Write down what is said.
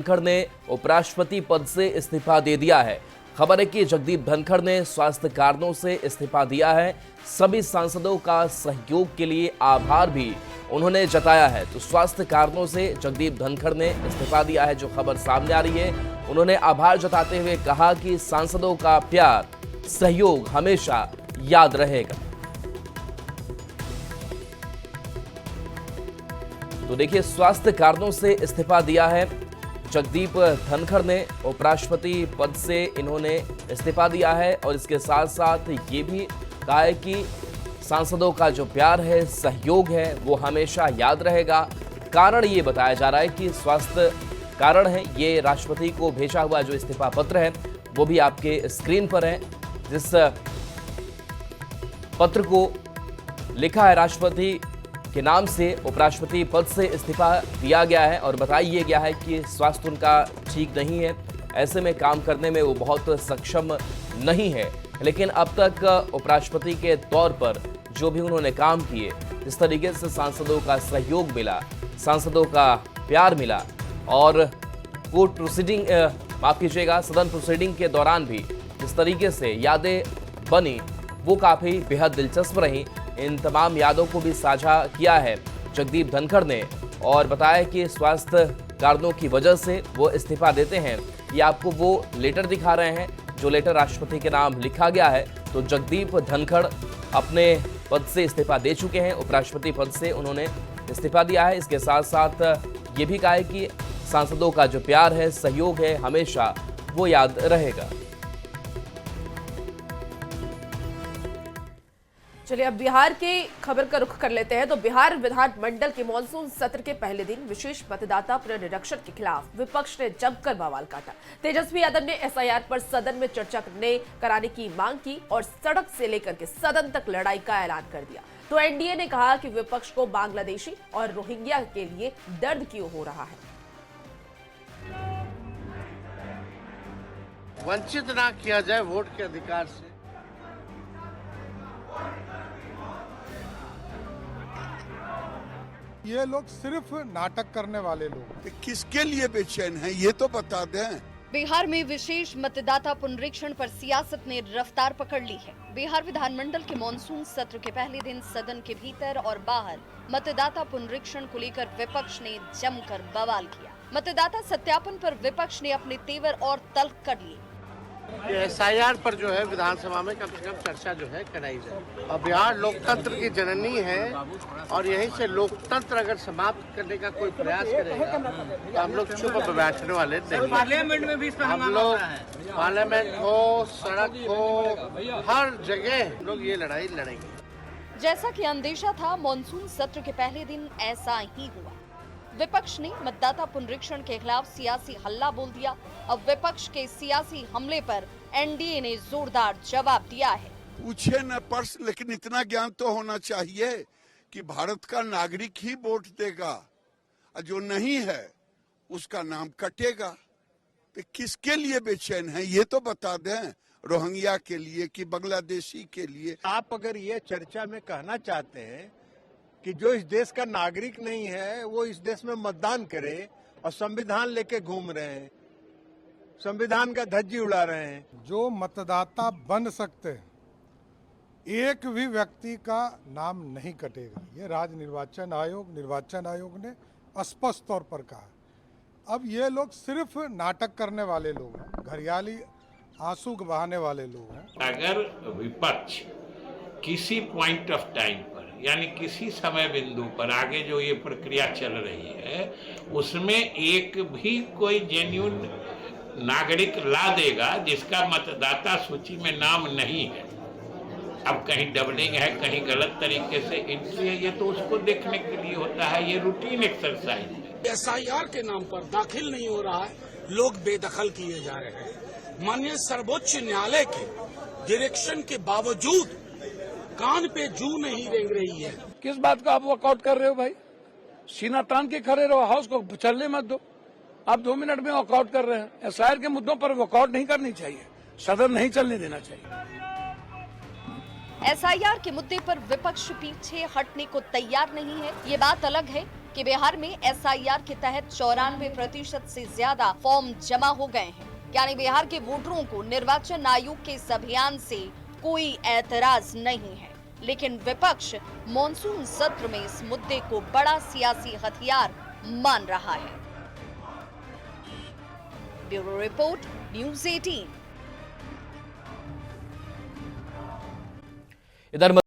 धनखड़ ने उपराष्ट्रपति पद से इस्तीफा दे दिया है। खबर है कि जगदीप धनखड़ ने स्वास्थ्य कारणों से इस्तीफा दिया है। सभी सांसदों का सहयोग के लिए आभार भी उन्होंने जताया है। तो स्वास्थ्य कारणों से जगदीप धनखड़ ने इस्तीफा दिया है, जो खबर सामने आ रही है। उन्होंने आभार जताते हुए कहा कि सांसदों का प्यार, सहयोग हमेशा याद रहेगा। तो देखिए, स्वास्थ्य कारणों से इस्तीफा दिया है जगदीप धनखड़ ने। उपराष्ट्रपति पद से इन्होंने इस्तीफा दिया है और इसके साथ साथ ये भी कहा है कि सांसदों का जो प्यार है, सहयोग है, वो हमेशा याद रहेगा। कारण ये बताया जा रहा है कि स्वास्थ्य कारण है। ये राष्ट्रपति को भेजा हुआ जो इस्तीफा पत्र है वो भी आपके स्क्रीन पर है, जिस पत्र को लिखा है राष्ट्रपति के नाम से, उपराष्ट्रपति पद से इस्तीफा दिया गया है और बताया गया है कि स्वास्थ्य उनका ठीक नहीं है, ऐसे में काम करने में वो बहुत सक्षम नहीं है। लेकिन अब तक उपराष्ट्रपति के तौर पर जो भी उन्होंने काम किए, जिस तरीके से सांसदों का सहयोग मिला, सांसदों का प्यार मिला और कोर्ट प्रोसीडिंग माफ कीजिएगा सदन प्रोसीडिंग के दौरान भी जिस तरीके से यादें बनी, वो काफ़ी बेहद दिलचस्प रही। इन तमाम यादों को भी साझा किया है जगदीप धनखड़ ने और बताया कि स्वास्थ्य कारणों की वजह से वो इस्तीफा देते हैं। ये आपको वो लेटर दिखा रहे हैं जो लेटर राष्ट्रपति के नाम लिखा गया है। तो जगदीप धनखड़ अपने पद से इस्तीफा दे चुके हैं, उपराष्ट्रपति पद से उन्होंने इस्तीफा दिया है। इसके साथ साथ ये भी कहा है कि सांसदों का जो प्यार है, सहयोग है, हमेशा वो याद रहेगा। चलिए अब बिहार की खबर का रुख कर लेते हैं। तो बिहार विधानमंडल के मानसून सत्र के पहले दिन विशेष मतदाता पुनरीक्षण के खिलाफ विपक्ष ने जमकर बवाल काटा। तेजस्वी यादव ने एसआईआर पर सदन में चर्चा कराने की मांग की और सड़क से लेकर के सदन तक लड़ाई का ऐलान कर दिया। तो एनडीए ने कहा कि विपक्ष को बांग्लादेशी और रोहिंग्या के लिए दर्द क्यों हो रहा है। वंचित ना किया जाए वोट के अधिकार से। ये लोग सिर्फ नाटक करने वाले लोग। किसके लिए बेचैन है ये तो बता दें। बिहार में विशेष मतदाता पुनरीक्षण पर सियासत ने रफ्तार पकड़ ली है। बिहार विधानमंडल के मानसून सत्र के पहले दिन सदन के भीतर और बाहर मतदाता पुनरीक्षण को लेकर विपक्ष ने जमकर बवाल किया। मतदाता सत्यापन पर विपक्ष ने अपने तेवर और तल्ख कर लिए। एसआईआर पर जो है विधानसभा में कम से कम चर्चा जो है कराई जाए। और बिहार लोकतंत्र की जननी है और यहीं से लोकतंत्र अगर समाप्त करने का कोई प्रयास करेगा तो हम लोग चुप बैठने वाले नहीं। पार्लियामेंट में भी हम लोग पार्लियामेंट हो, सड़क हो, हर जगह हम लोग ये लड़ाई लड़ेंगे। जैसा कि अंदेशा था, मानसून सत्र के पहले दिन ऐसा ही हुआ। विपक्ष ने मतदाता पुनरीक्षण के खिलाफ सियासी हल्ला बोल दिया। अब विपक्ष के सियासी हमले पर एनडीए ने जोरदार जवाब दिया है। पूछे न प्रश्न, लेकिन इतना ज्ञान तो होना चाहिए कि भारत का नागरिक ही वोट देगा और जो नहीं है उसका नाम कटेगा। तो किसके लिए बेचैन है ये तो बता दें। रोहिंग्या के लिए कि बांग्लादेशी के लिए? आप अगर ये चर्चा में कहना चाहते हैं कि जो इस देश का नागरिक नहीं है वो इस देश में मतदान करे और संविधान लेके घूम रहे हैं, संविधान का धज्जी उड़ा रहे हैं। जो मतदाता बन सकते हैं, एक भी व्यक्ति का नाम नहीं कटेगा। ये राज्य निर्वाचन आयोग ने स्पष्ट तौर पर कहा। अब ये लोग सिर्फ नाटक करने वाले लोग हैं, घरियाली आंसू बहाने वाले लोग हैं। अगर विपक्ष किसी पॉइंट ऑफ टाइम पर यानी किसी समय बिंदु पर आगे जो ये प्रक्रिया चल रही है उसमें एक भी कोई जेन्युइन नागरिक ला देगा जिसका मतदाता सूची में नाम नहीं है, अब कहीं डबलिंग है, कहीं गलत तरीके से एंट्री है, ये तो उसको देखने के लिए होता है। ये रूटीन एक्सरसाइज है। एसआईआर के नाम पर दाखिल नहीं हो रहा है, लोग बेदखल किए जा रहे हैं। माननीय सर्वोच्च न्यायालय के डायरेक्शन के बावजूद कान पे जू नहीं रेंग रही है। किस बात का आप वॉकआउट कर रहे हो भाई? सीना तान के खड़े रहो, हाउस को चलने मत दो। आप 2 मिनट में वॉकआउट कर रहे हैं। एसआईआर के मुद्दों पर वॉकआउट नहीं करनी चाहिए, सदन नहीं चलने देना चाहिए। एसआईआर के मुद्दे पर विपक्ष पीछे हटने को तैयार नहीं है। ये बात अलग है कि कि बिहार में एसआईआर के तहत 94% से ज्यादा फॉर्म जमा हो गए हैं। यानी बिहार के वोटरों को निर्वाचन आयोग के इस अभियान से कोई ऐतराज नहीं है। लेकिन विपक्ष मॉनसून सत्र में इस मुद्दे को बड़ा सियासी हथियार मान रहा है। Bureau report, news 18। इधर